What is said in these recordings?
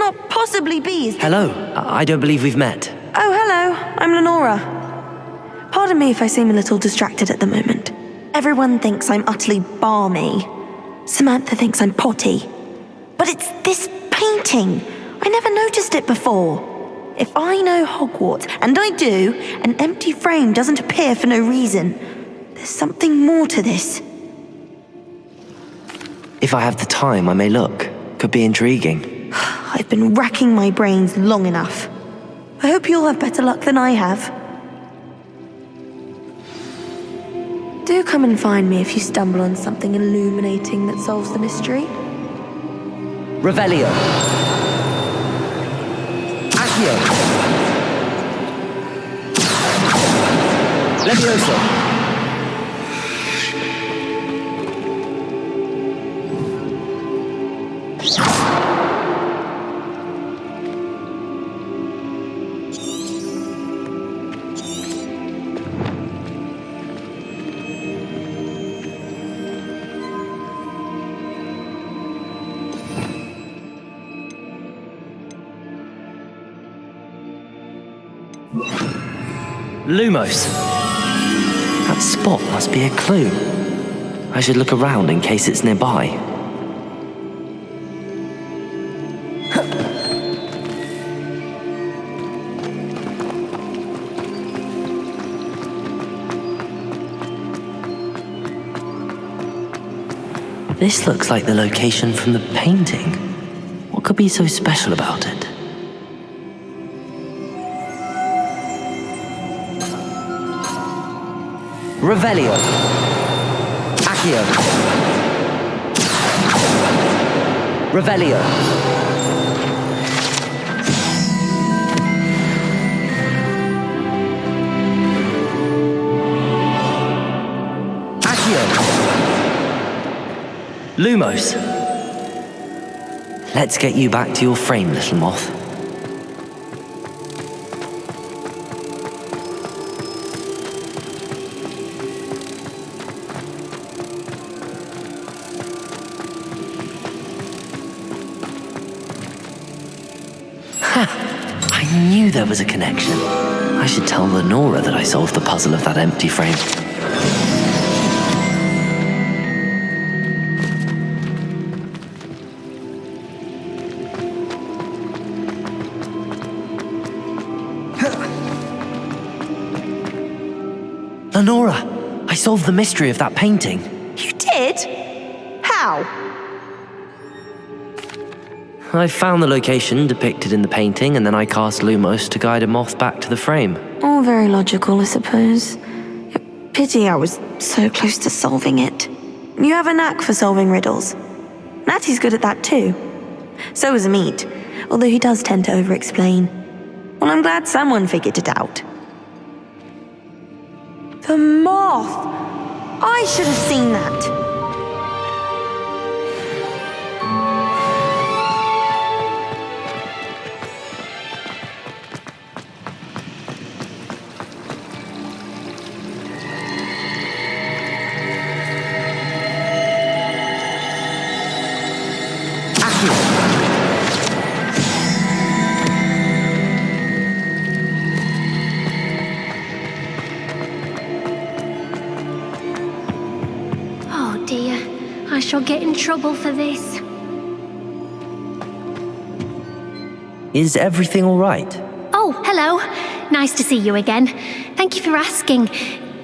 cannot possibly be. Hello, I don't believe we've met. Oh, hello. I'm Lenora. Pardon me if I seem a little distracted at the moment. Everyone thinks I'm utterly balmy. Samantha thinks I'm potty. But it's this painting. I never noticed it before. If I know Hogwarts, and I do, an empty frame doesn't appear for no reason. There's something more to this. If I have the time, I may look. Could be intriguing. I've been racking my brains long enough. I hope you'll have better luck than I have. Do come and find me if you stumble on something illuminating that solves the mystery. Revelio. Accio. Levioso. Lumos. That spot must be a clue. I should look around in case it's nearby. This looks like the location from the painting. What could be so special about it? Revelio. Accio. Revelio. Accio. Lumos. Let's get you back to your frame, little moth. I knew there was a connection. I should tell Lenora that I solved the puzzle of that empty frame. Lenora, I solved the mystery of that painting. You did? How? I found the location depicted in the painting, and then I cast Lumos to guide a moth back to the frame. All very logical, I suppose. Pity I was so close to solving it. You have a knack for solving riddles. Natty's good at that too. So is Meat, although he does tend to over-explain. Well, I'm glad someone figured it out. The moth! I should have seen that. I shall get in trouble for this. Is everything all right? Oh, hello. Nice to see you again. Thank you for asking.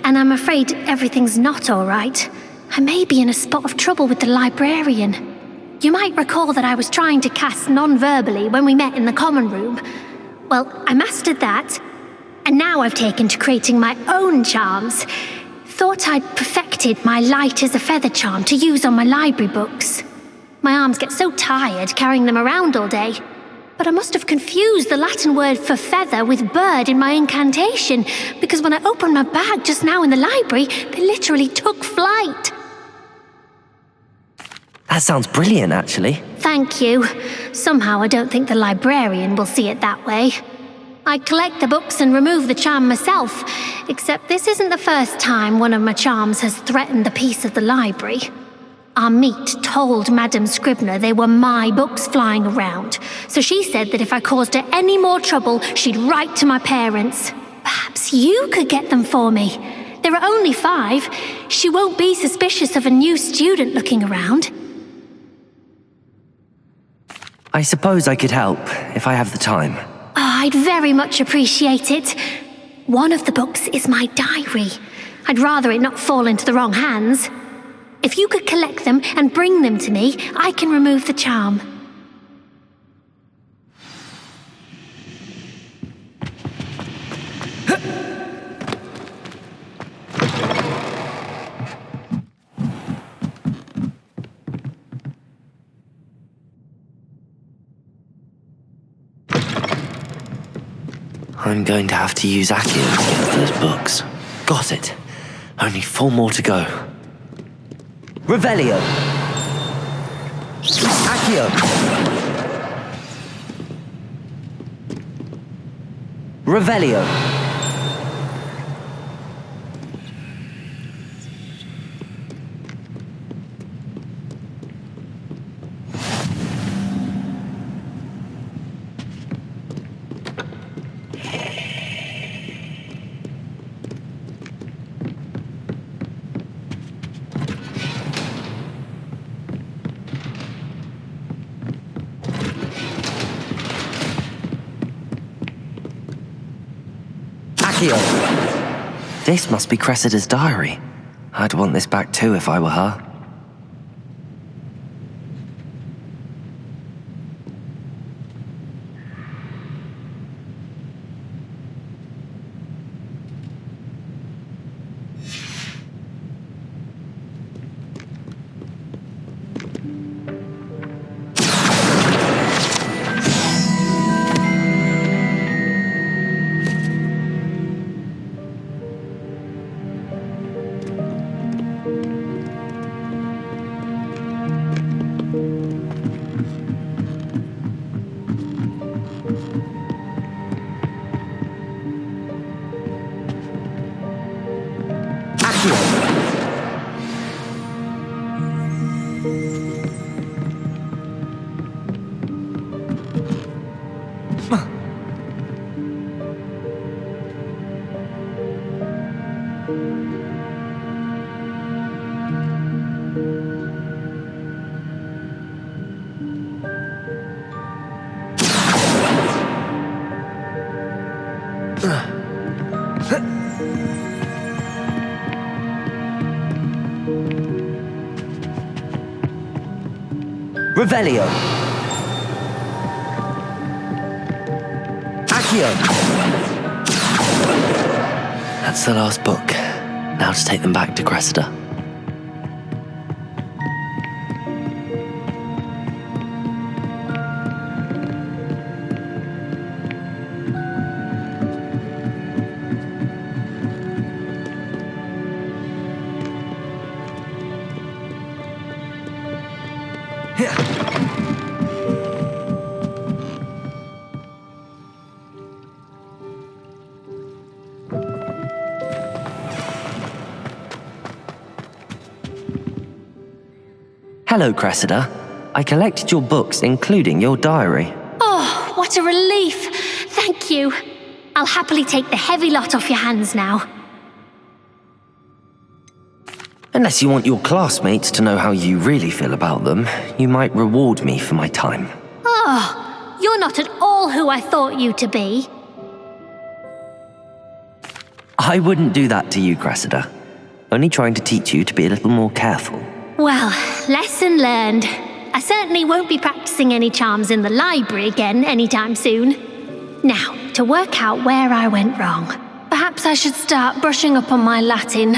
And I'm afraid everything's not all right. I may be in a spot of trouble with the librarian. You might recall that I was trying to cast non-verbally when we met in the common room. Well, I mastered that. And now I've taken to creating my own charms. Thought I'd perfected my light as a feather charm to use on my library books. My arms get so tired carrying them around all day. But I must have confused the Latin word for feather with bird in my incantation, because when I opened my bag just now in the library, they literally took flight. That sounds brilliant, actually. Thank you. Somehow I don't think the librarian will see it that way. I collect the books and remove the charm myself, except this isn't the first time one of my charms has threatened the peace of the library. Amit told Madame Scribner they were my books flying around, so she said that if I caused her any more trouble, she'd write to my parents. Perhaps you could get them for me. There are only 5. She won't be suspicious of a new student looking around. I suppose I could help, if I have the time. Oh, I'd very much appreciate it. One of the books is my diary. I'd rather it not fall into the wrong hands. If you could collect them and bring them to me, I can remove the charm. I'm going to have to use Accio to get those books. Got it. Only 4 more to go. Revelio! Accio! Revelio! This must be Cressida's diary. I'd want this back too if I were her. Revelio! Accio! That's the last book. Now to take them back to Cressida. Hello, Cressida. I collected your books, including your diary. Oh, what a relief! Thank you. I'll happily take the heavy lot off your hands now. Unless you want your classmates to know how you really feel about them, you might reward me for my time. Oh, you're not at all who I thought you to be. I wouldn't do that to you, Cressida. Only trying to teach you to be a little more careful. Well, lesson learned. I certainly won't be practicing any charms in the library again anytime soon. Now, to work out where I went wrong. Perhaps I should start brushing up on my Latin.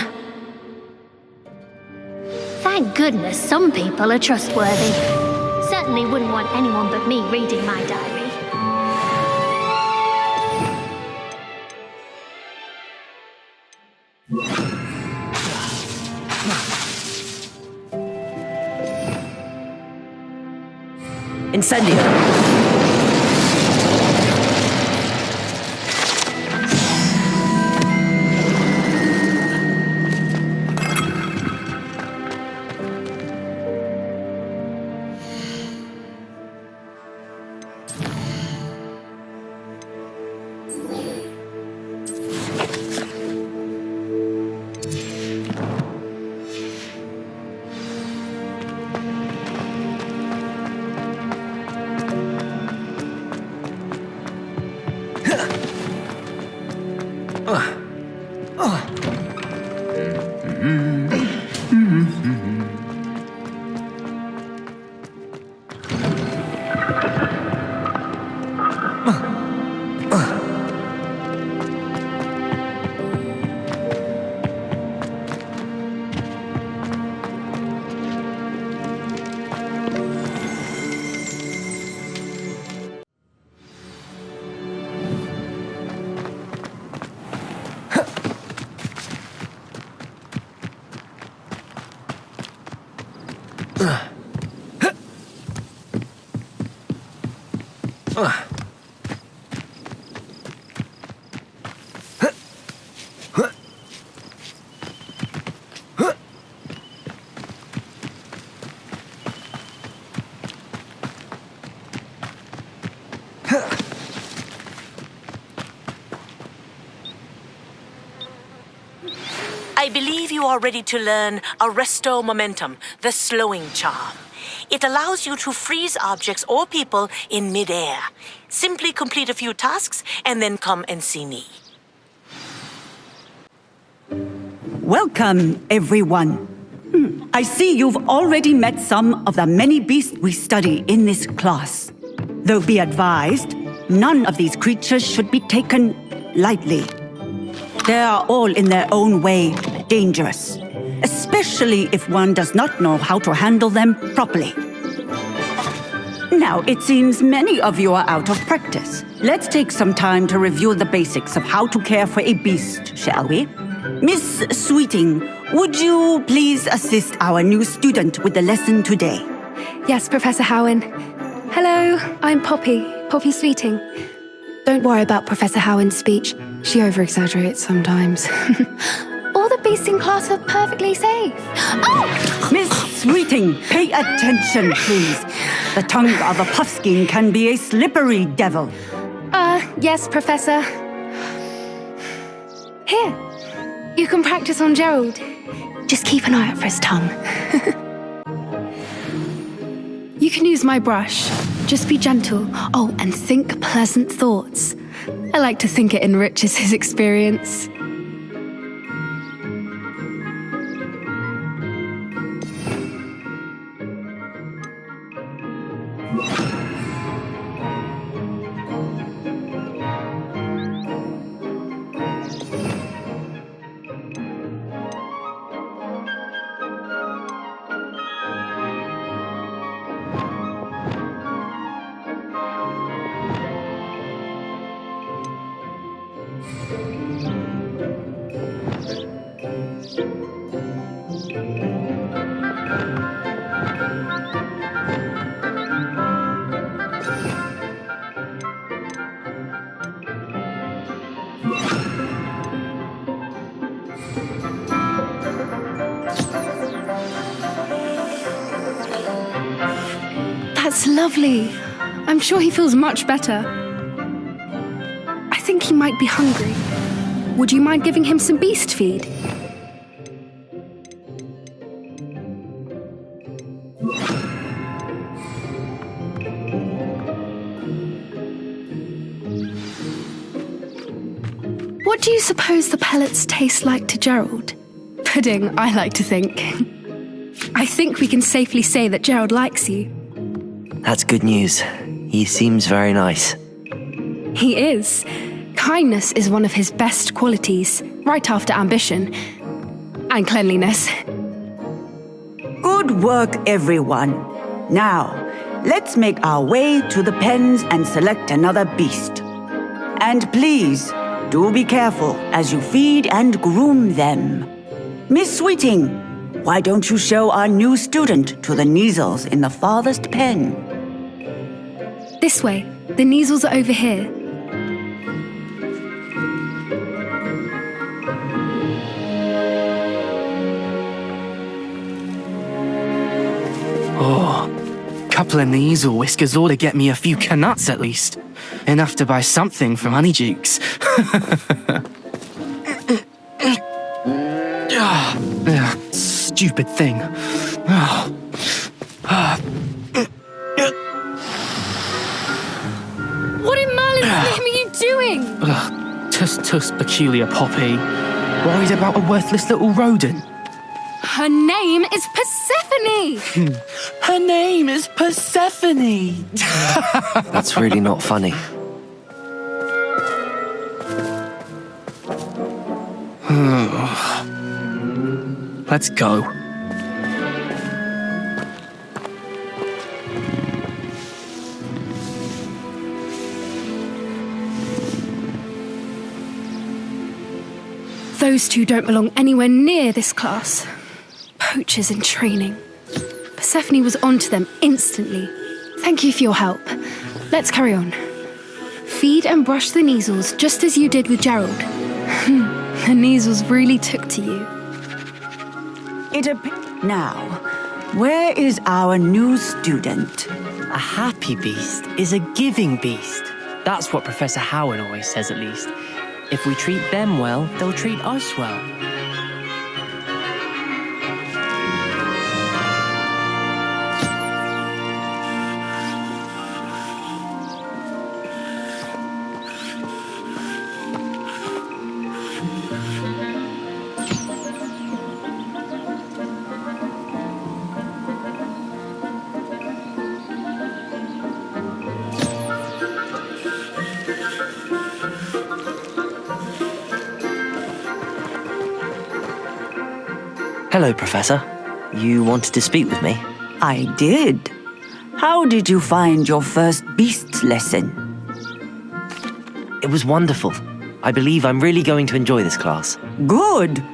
Thank goodness some people are trustworthy. Certainly wouldn't want anyone but me reading my diary. Incendio! I believe you are ready to learn Arresto Momentum, the slowing charm. It allows you to freeze objects or people in midair. Simply complete a few tasks and then come and see me. Welcome, everyone. I see you've already met some of the many beasts we study in this class. Though be advised, none of these creatures should be taken lightly. They are all in their own way dangerous, especially if one does not know how to handle them properly. Now, it seems many of you are out of practice. Let's take some time to review the basics of how to care for a beast, shall we? Miss Sweeting, would you please assist our new student with the lesson today? Yes, Professor Howen. Hello, I'm Poppy Sweeting. Don't worry about Professor Howen's speech. She over-exaggerates sometimes. All the beasts in class are perfectly safe. Oh! Miss Sweeting, pay attention, please. The tongue of a puffskein can be a slippery devil. Yes, Professor. Here, you can practice on Gerald. Just keep an eye out for his tongue. You can use my brush. Just be gentle. Oh, and think pleasant thoughts. I like to think it enriches his experience. That's lovely. I'm sure he feels much better. I think he might be hungry. Would you mind giving him some beast feed? What do you suppose the pellets taste like to Gerald? Pudding, I like to think. I think we can safely say that Gerald likes you. That's good news. He seems very nice. He is. Kindness is one of his best qualities, right after ambition. And cleanliness. Good work, everyone. Now, let's make our way to the pens and select another beast. And please, do be careful as you feed and groom them. Miss Sweeting, why don't you show our new student to the Neasels in the farthest pen? This way. The Neasels are over here. Couple of Neasel whiskers ought to get me a few canuts at least. Enough to buy something from Honeydukes. Stupid thing. What in Merlin's name are you doing? Tuss peculiar Poppy. Worried about a worthless little rodent? Her name is Persephone! Her name is Persephone! That's really not funny. Let's go. Those two don't belong anywhere near this class. Poachers in training. Persephone was onto them instantly. Thank you for your help. Let's carry on. Feed and brush the Neasels just as you did with Gerald. The Neasels really took to you. Now, where is our new student? A happy beast is a giving beast. That's what Professor Howard always says, at least. If we treat them well, they'll treat us well. Hello, Professor. You wanted to speak with me? I did. How did you find your first beasts lesson? It was wonderful. I believe I'm really going to enjoy this class. Good.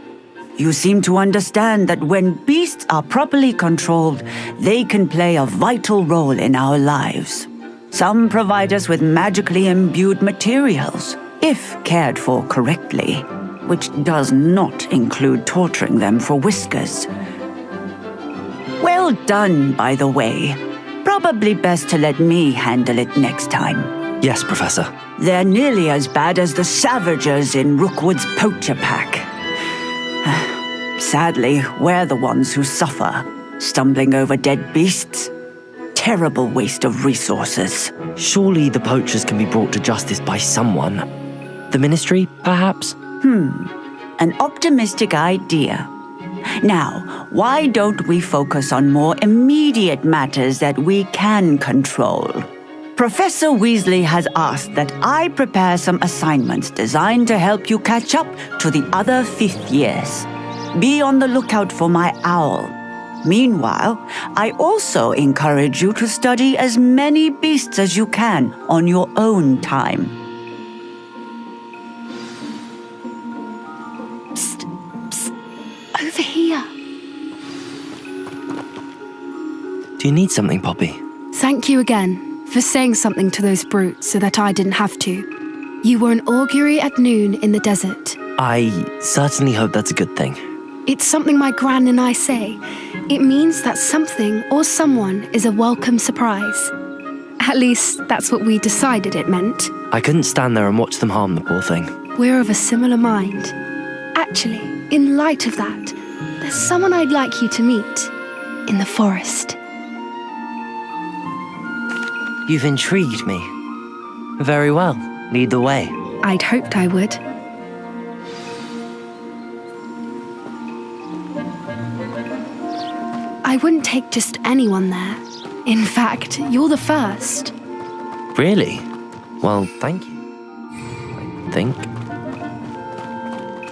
You seem to understand that when beasts are properly controlled, they can play a vital role in our lives. Some provide us with magically imbued materials, if cared for correctly, which does not include torturing them for whiskers. Well done, by the way. Probably best to let me handle it next time. Yes, Professor. They're nearly as bad as the Savagers in Rookwood's poacher pack. Sadly, we're the ones who suffer, stumbling over dead beasts. Terrible waste of resources. Surely the poachers can be brought to justice by someone. The Ministry, perhaps? An optimistic idea. Now, why don't we focus on more immediate matters that we can control? Professor Weasley has asked that I prepare some assignments designed to help you catch up to the other fifth years. Be on the lookout for my owl. Meanwhile, I also encourage you to study as many beasts as you can on your own time. Over here. Do you need something, Poppy? Thank you again for saying something to those brutes so that I didn't have to. You were an augury at noon in the desert. I certainly hope that's a good thing. It's something my gran and I say. It means that something or someone is a welcome surprise. At least, that's what we decided it meant. I couldn't stand there and watch them harm the poor thing. We're of a similar mind. Actually, in light of that, there's someone I'd like you to meet in the forest. You've intrigued me. Very well. Lead the way. I'd hoped I would. I wouldn't take just anyone there. In fact, you're the first. Really? Well, thank you. I think.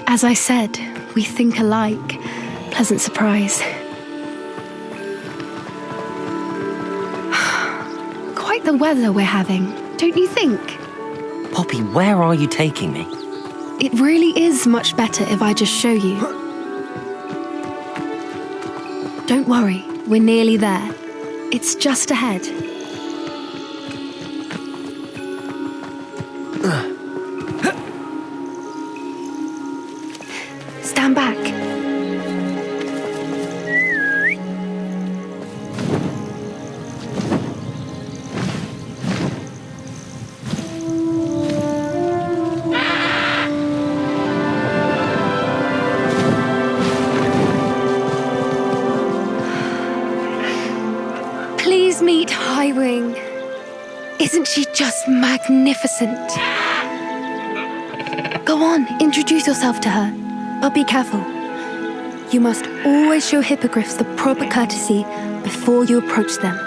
As I said, we think alike. Pleasant surprise. Quite the weather we're having, don't you think? Poppy, where are you taking me? It really is much better if I just show you. Don't worry, we're nearly there. It's just ahead. Stand back. Please meet Highwing. Isn't she just magnificent? Go on, introduce yourself to her. But be careful. You must always show hippogriffs the proper courtesy before you approach them.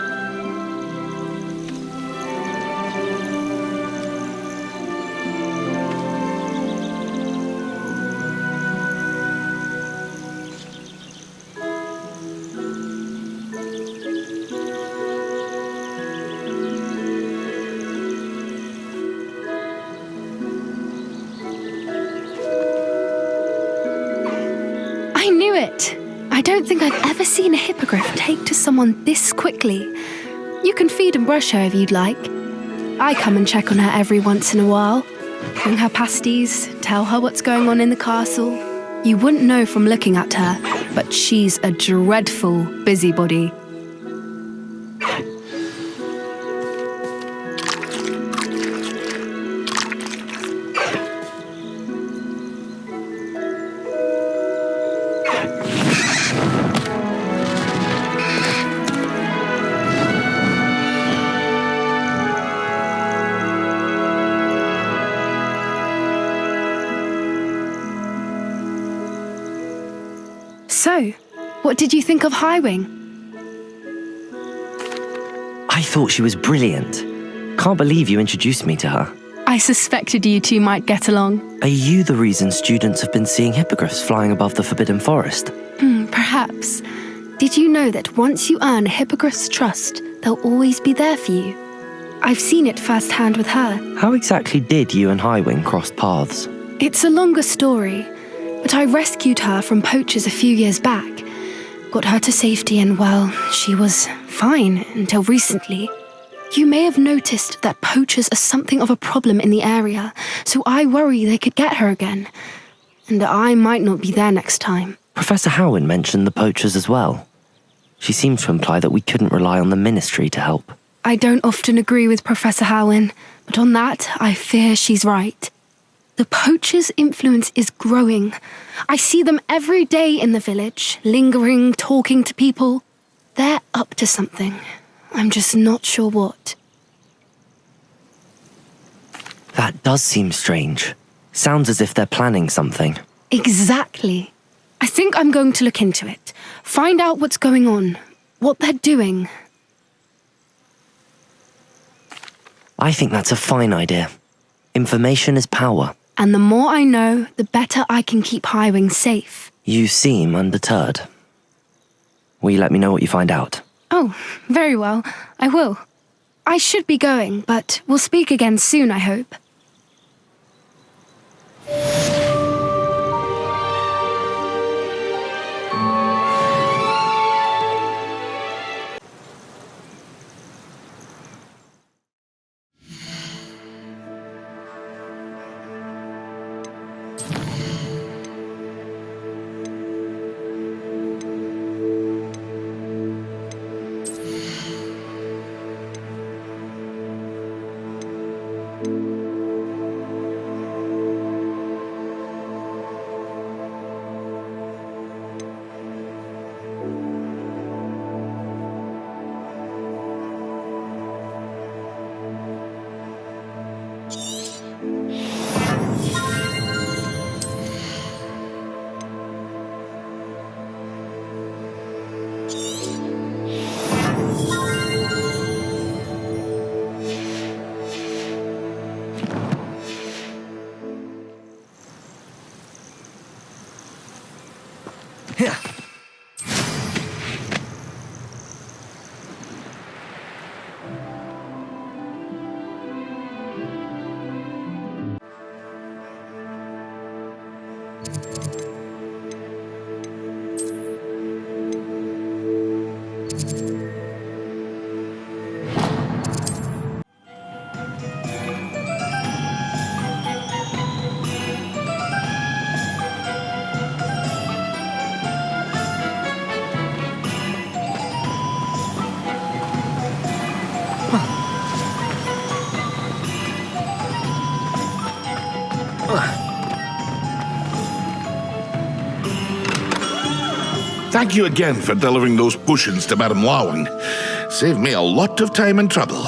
I knew it! I don't think I've ever seen a hippogriff take to someone this quickly. You can feed and brush her if you'd like. I come and check on her every once in a while. Bring her pasties, tell her what's going on in the castle. You wouldn't know from looking at her, but she's a dreadful busybody. So, what did you think of Highwing? I thought she was brilliant. Can't believe you introduced me to her. I suspected you two might get along. Are you the reason students have been seeing hippogriffs flying above the Forbidden Forest? Perhaps. Did you know that once you earn a hippogriff's trust, they'll always be there for you? I've seen it firsthand with her. How exactly did you and Highwing cross paths? It's a longer story, but I rescued her from poachers a few years back. Got her to safety and, well, she was fine until recently. You may have noticed that poachers are something of a problem in the area, so I worry they could get her again. And I might not be there next time. Professor Howin mentioned the poachers as well. She seemed to imply that we couldn't rely on the ministry to help. I don't often agree with Professor Howin, but on that, I fear she's right. The poachers' influence is growing. I see them every day in the village, lingering, talking to people. They're up to something. I'm just not sure what. That does seem strange. Sounds as if they're planning something. Exactly. I think I'm going to look into it. Find out what's going on, what they're doing. I think that's a fine idea. Information is power. And the more I know, the better I can keep Highwing safe. You seem undeterred. Will you let me know what you find out? Oh, very well. I will. I should be going, but we'll speak again soon, I hope. Thank you again for delivering those potions to Madame Lawing. Saved me a lot of time and trouble.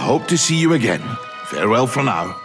I hope to see you again. Farewell for now.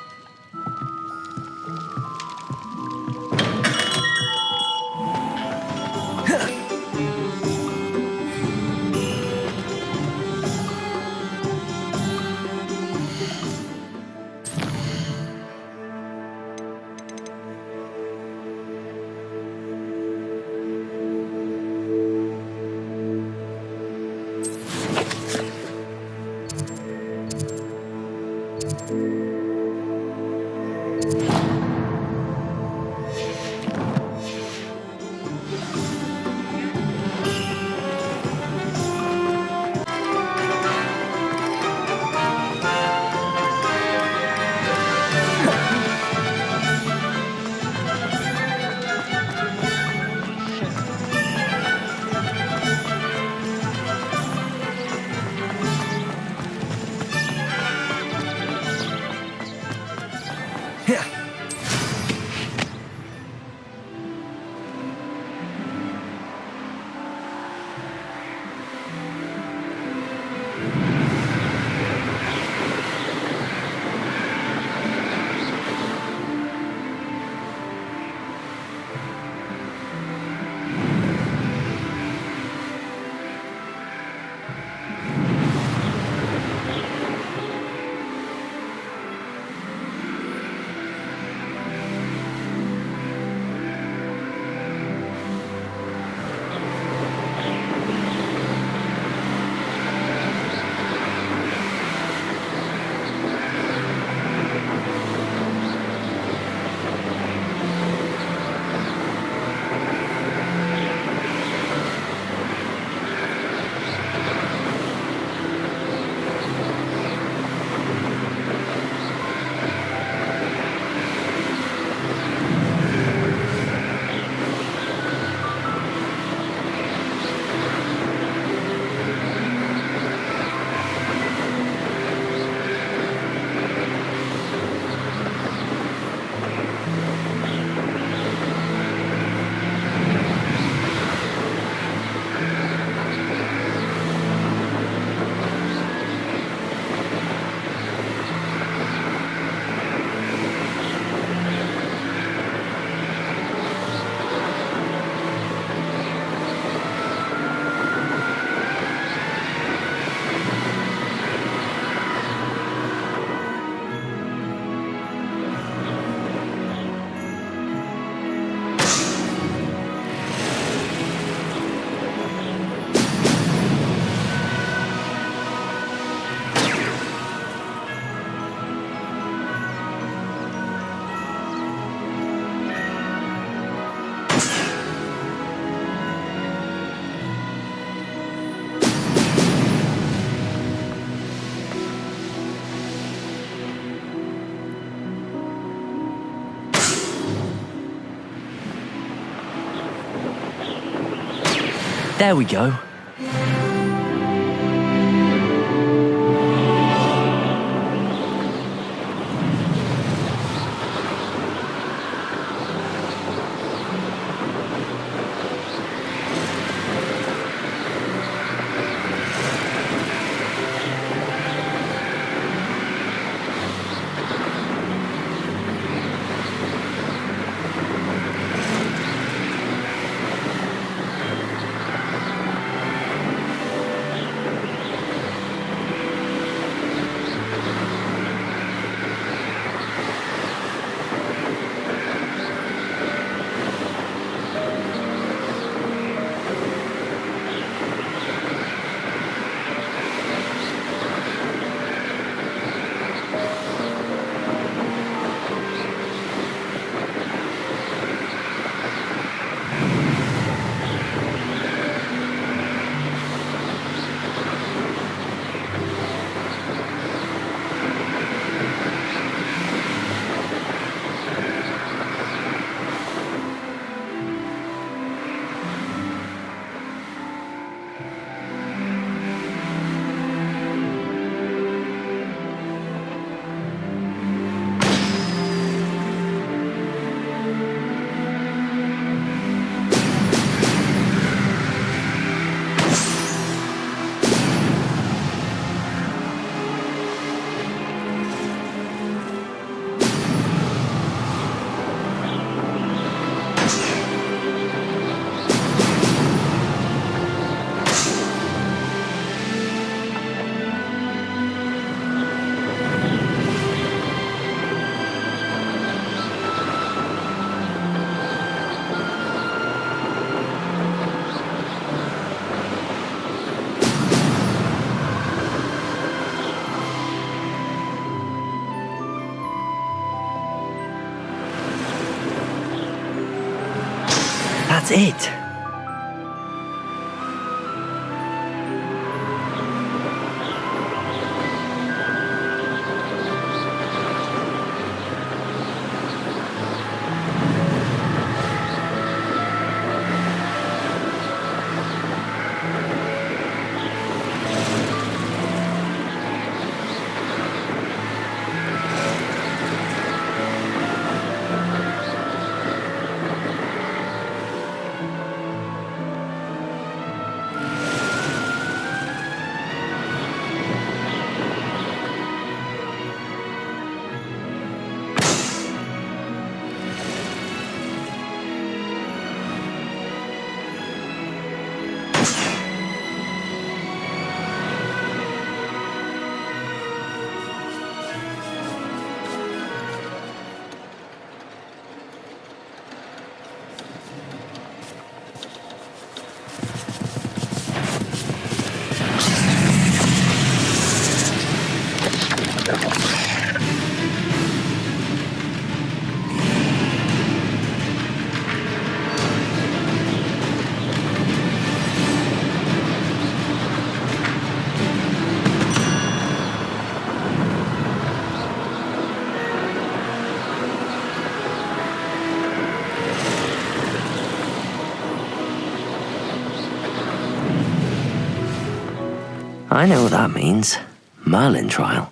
There we go. That's it. I know what that means. Merlin trial.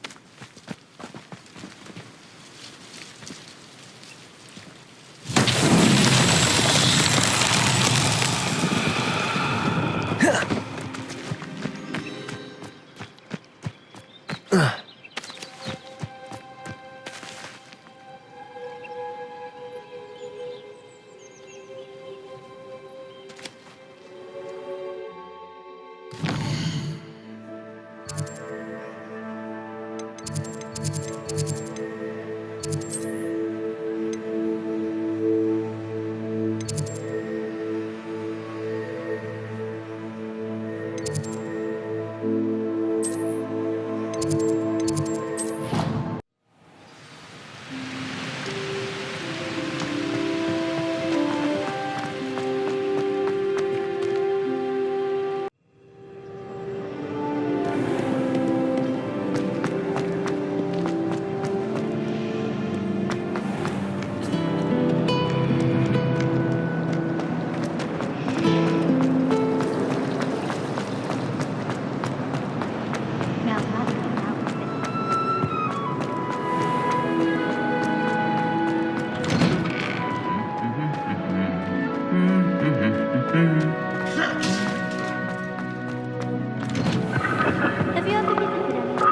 Have you ever visited any?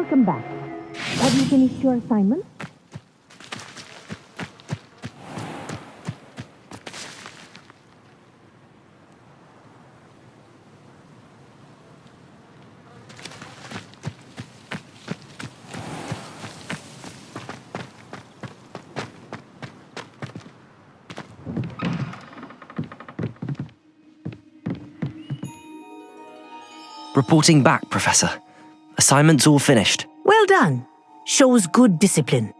Welcome back. Have you finished your assignment? Reporting back, Professor. Assignment's all finished. Well done. Shows good discipline.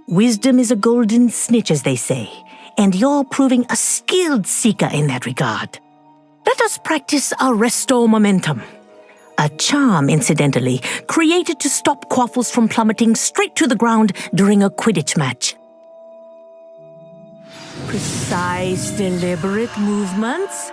Wisdom is a golden snitch, as they say, and you're proving a skilled seeker in that regard. Let us practice Arresto Momentum. A charm, incidentally, created to stop quaffles from plummeting straight to the ground during a Quidditch match. Precise, deliberate movements.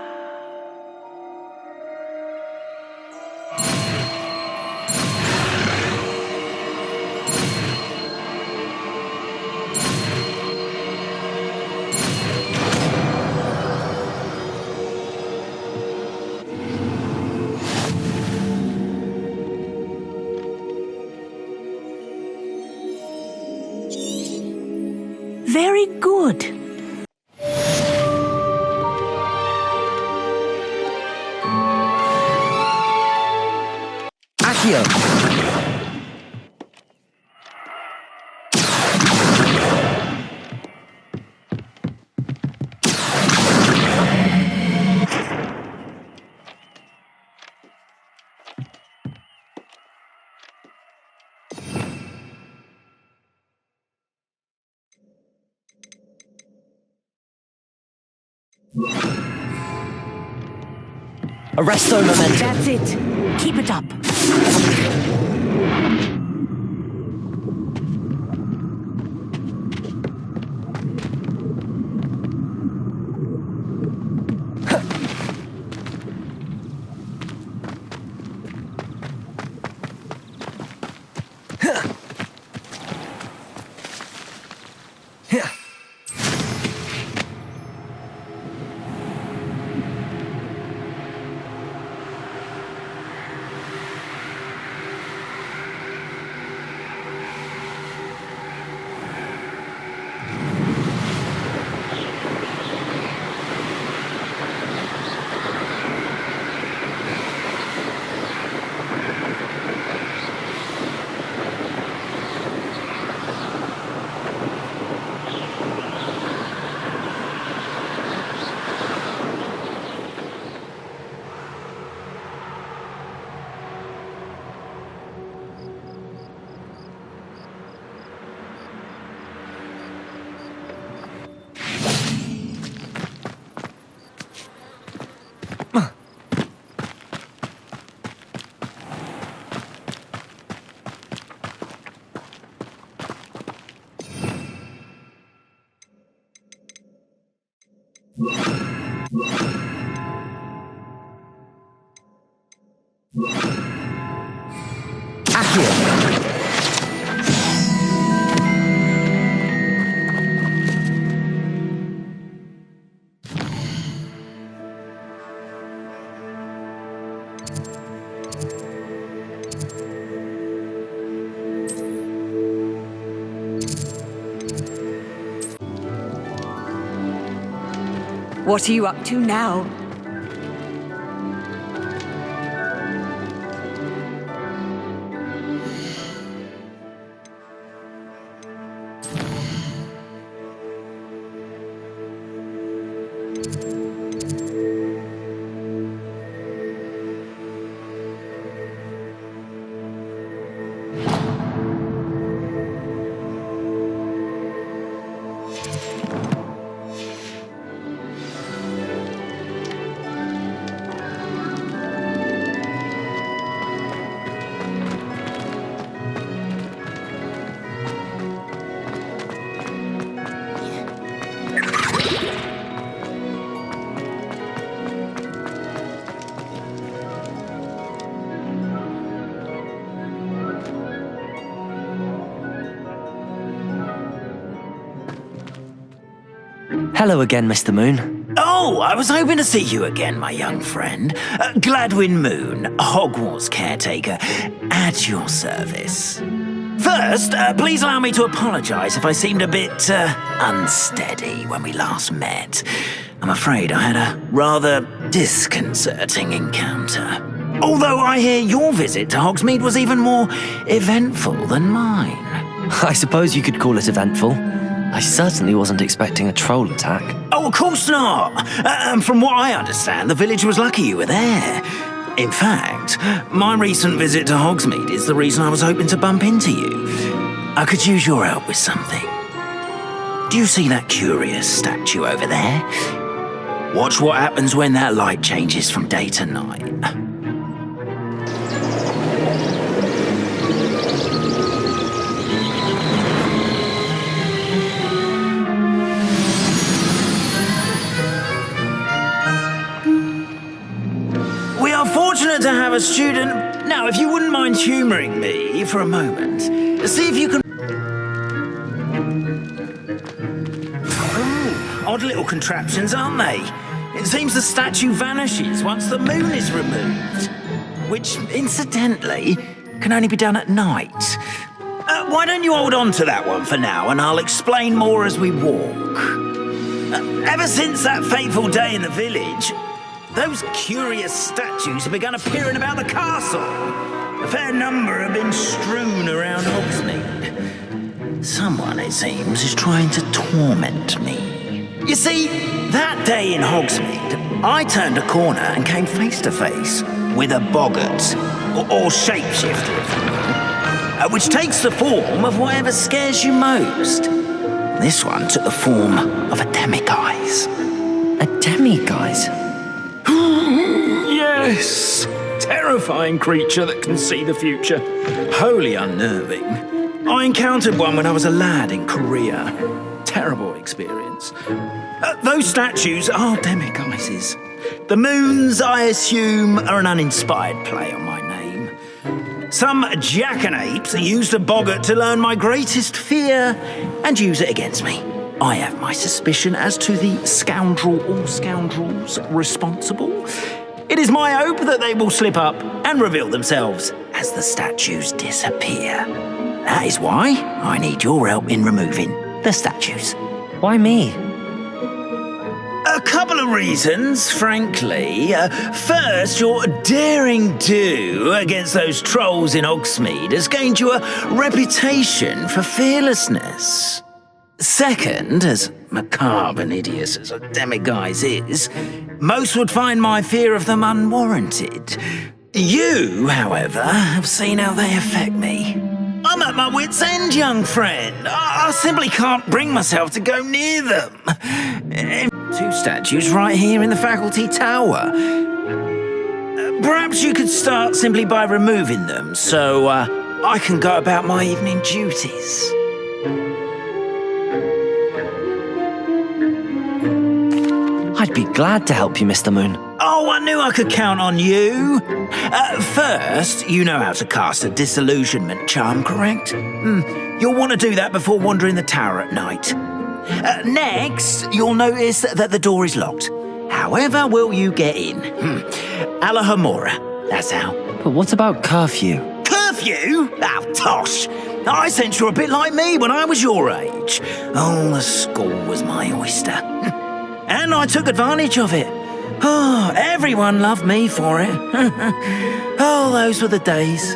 Very good. Accio! Arresto Momentum. That's it. Keep it up. What are you up to now? Hello again, Mr. Moon. Oh, Oh, I was hoping to see you again, my young friend. Gladwin Moon, Hogwarts caretaker, at your service. First, please allow me to apologize if I seemed a bit unsteady when we last met. I'm afraid I had a rather disconcerting encounter. Although I hear your visit to Hogsmeade was even more eventful than mine. I suppose you could call it eventful. I certainly wasn't expecting a troll attack. Oh, of course not. From what I understand, the village was lucky you were there. In fact, my recent visit to Hogsmeade is the reason I was hoping to bump into you. I could use your help with something. Do you see that curious statue over there? Watch what happens when that light changes from day to night. We are fortunate to have a student. Now, if you wouldn't mind humouring me for a moment, see if you can. Odd little contraptions, aren't they? It seems the statue vanishes once the moon is removed. Which, incidentally, can only be done at night. Why don't you hold on to that one for now, and I'll explain more as we walk. Ever since that fateful day in the village, those curious statues have begun appearing about the castle. A fair number have been strewn around Hogsmeade. Someone, it seems, is trying to torment me. You see, that day in Hogsmeade, I turned a corner and came face to face with a boggart, or shapeshifter, if you will, which takes the form of whatever scares you most. This one took the form of a demiguise. A demiguise? Yes! Terrifying creature that can see the future. Wholly unnerving. I encountered one when I was a lad in Korea. Terrible experience. Those statues are demiguises. The moons, I assume, are an uninspired play on my name. Some jackanapes used a boggart to learn my greatest fear and use it against me. I have my suspicion as to the scoundrel or scoundrels responsible. It is my hope that they will slip up and reveal themselves as the statues disappear. That is why I need your help in removing the statues. Why me? A couple of reasons, frankly. First, your daring do against those trolls in Hogsmeade has gained you a reputation for fearlessness. Second, as macabre and hideous as a demiguise is, most would find my fear of them unwarranted. You, however, have seen how they affect me. I'm at my wit's end, young friend. I simply can't bring myself to go near them. Two statues right here in the faculty tower. Perhaps you could start simply by removing them so I can go about my evening duties. I'd be glad to help you, Mr. Moon. Oh, I knew I could count on you. First, you know how to cast a disillusionment charm, correct? You'll want to do that before wandering the tower at night. Next, you'll notice that the door is locked. However will you get in? Alahomora, that's how. But what about curfew? Curfew? Oh, tosh. I sense you're a bit like me when I was your age. Oh, the school was my oyster. And I took advantage of it. Oh, everyone loved me for it. Oh, those were the days.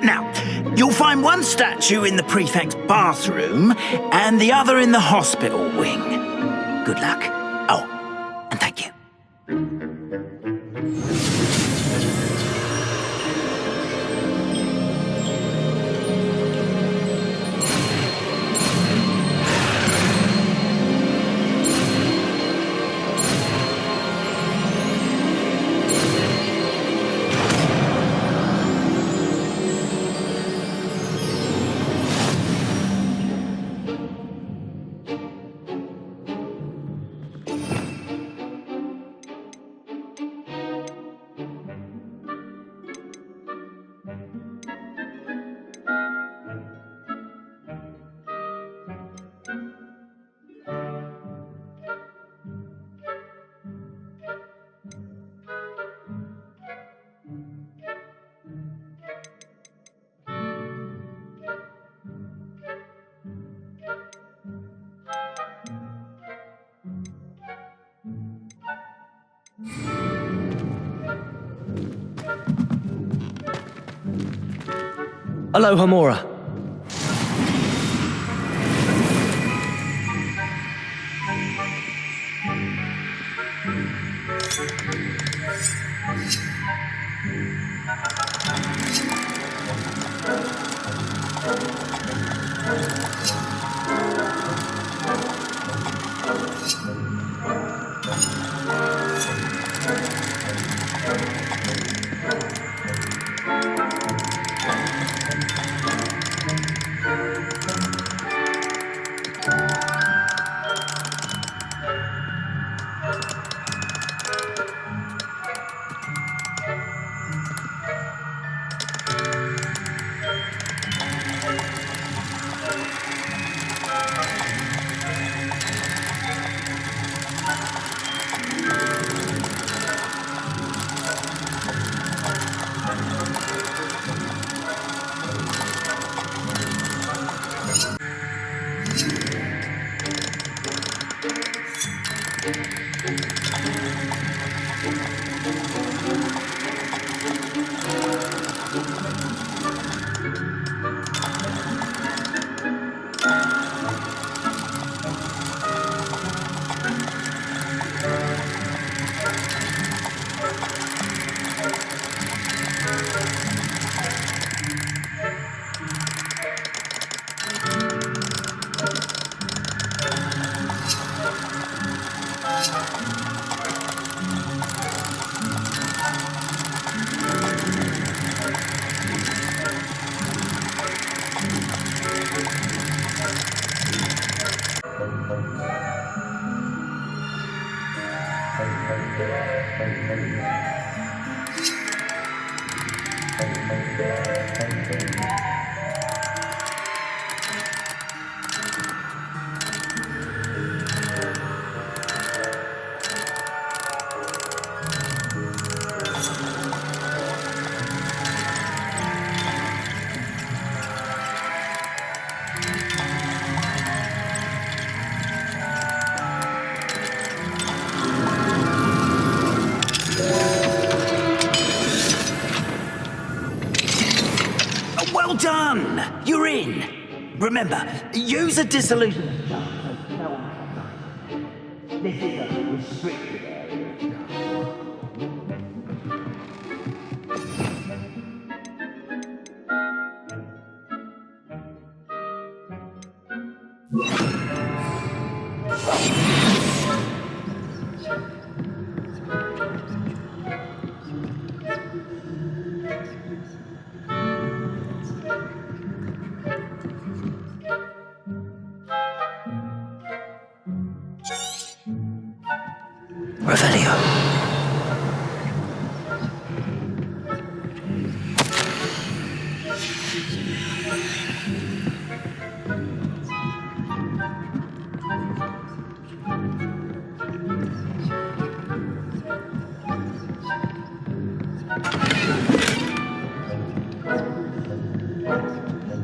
Now, you'll find one statue in the prefect's bathroom and the other in the hospital wing. Good luck. Oh, and thank you. Aloha Mora. Well done! You're in. Remember, use a disillusion. This is a restricted area. Revelio.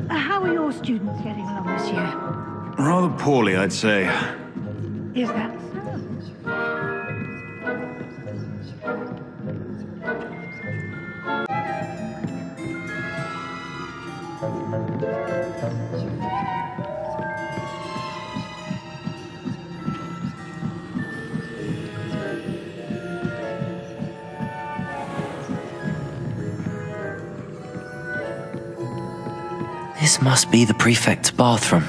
How are your students getting along this year? Rather poorly, I'd say. Is that so? This must be the prefect's bathroom.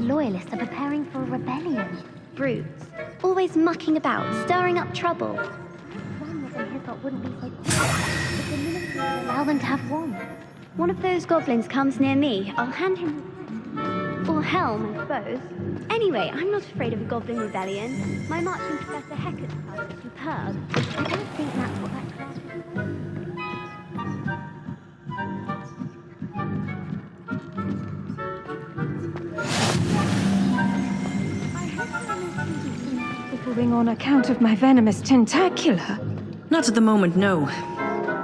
Loyalists are preparing for a rebellion. Brutes. Always mucking about, stirring up trouble. Ranrock and his lot wouldn't be so if the military would allow them to have one. One of those goblins comes near me, I'll hand him... Or more helm, I suppose. Anyway, I'm not afraid of a goblin rebellion. My marching Professor Hecat's class is superb. I don't think that's what that class Pickling on account of my venomous tentacular. Not at the moment, no.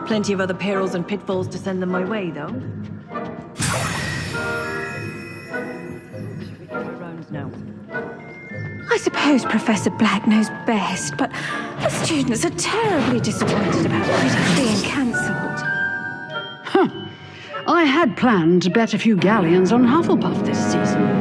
Plenty of other perils and pitfalls to send them my way, though. Should we get our rounds now? I suppose Professor Black knows best, but the students are terribly disappointed about Quidditch being cancelled. I had planned to bet a few galleons on Hufflepuff this season.